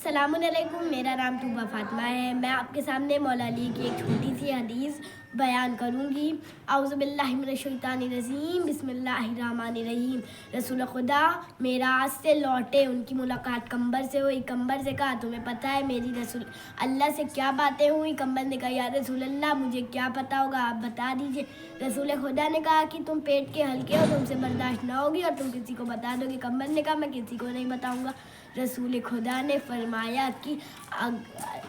अस्सलामु अलैकुम। मेरा नाम तूबा फातिमा है। मैं आपके सामने मौला अली की एक छोटी सी हदीस बयान करूँगी। औज़ु बिल्लाहि मिनश शैतानिर रजीम, बिस्मिल्लाहिर्रहमानिर्रहीम। रसूल खुदा मेराज से लौटे, उनकी मुलाकात कंबर से हुई। कंबर से कहा, तुम्हें पता है मेरी रसूल अल्लाह से क्या बातें हुई? कंबर ने कहा, या रसूल अल्लाह, मुझे क्या पता होगा, आप बता दीजिए। रसूल खुदा ने कहा कि तुम पेट के हल्के हो, तुमसे बर्दाश्त ना होगी और तुम किसी को बता दोगे। कंबर ने कहा, मैं किसी को नहीं बताऊँगा। रसूल खुदा ने फरमाया कि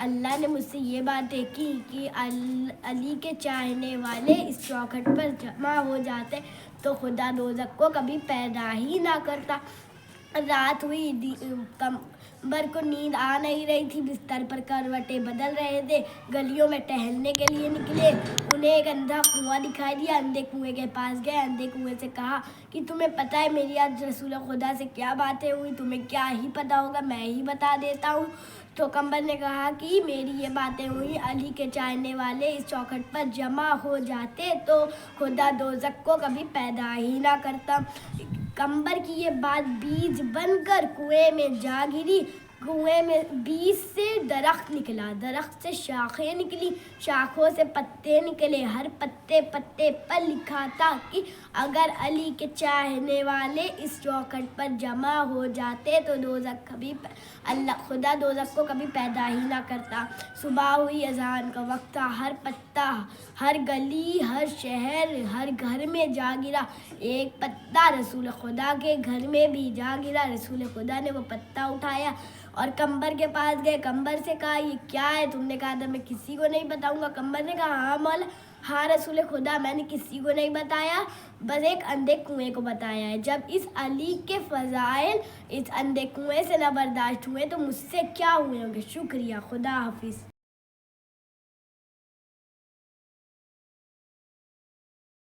अल्लाह ने मुझसे ये बातें की कि अली के चाहने वाले इस चौखट पर जमा हो जाते तो खुदा दोज़ख को कभी पैदा ही ना करता। रात हुई, कंबर को नींद आ नहीं रही थी। बिस्तर पर करवटें बदल रहे थे। गलियों में टहलने के लिए निकले। उन्हें एक अंधा कुआं दिखाई दिया। अंधे कुएं के पास गए। अंधे कुएं से कहा कि तुम्हें पता है मेरी आज रसूल खुदा से क्या बातें हुई? तुम्हें क्या ही पता होगा, मैं ही बता देता हूँ। तो कंबर ने कहा कि मेरी ये बातें हुई, अली के चाहने वाले इस चौखट पर जमा हो जाते तो खुदा दोज़ख को कभी पैदा ही ना करता। कंबर की ये बात बीज बनकर कुएं में जा गिरी। कुएं में बीज से दरख्त निकला, दरख्त से शाखें निकली, शाखों से पत्ते निकले। हर पत्ते पर लिखा था कि अगर अली के चाहने वाले इस चौखट पर जमा हो जाते तो दोज़ख कभी अल्लाह खुदा दोज़ख को कभी पैदा ही ना करता। सुबह हुई, अज़ान का वक्त था। हर पत्ता, हर गली, हर शहर, हर घर में जा गिरा। एक पत्ता रसूल खुदा के घर में भी जा गिरा। रसूल खुदा ने वो पत्ता उठाया और कंबर के पास गए। कंबर से कहा, ये क्या है? तुमने कहा था मैं किसी को नहीं बताऊंगा। कंबर ने कहा, हाँ मौला, हाँ रसूल खुदा, मैंने किसी को नहीं बताया, बस एक अंधे कुएं को बताया है। जब इस अली के फ़ज़ाइल इस अंधे कुएं से न बर्दाश्त हुए तो मुझसे क्या हुए होंगे। शुक्रिया, खुदा हाफिज़।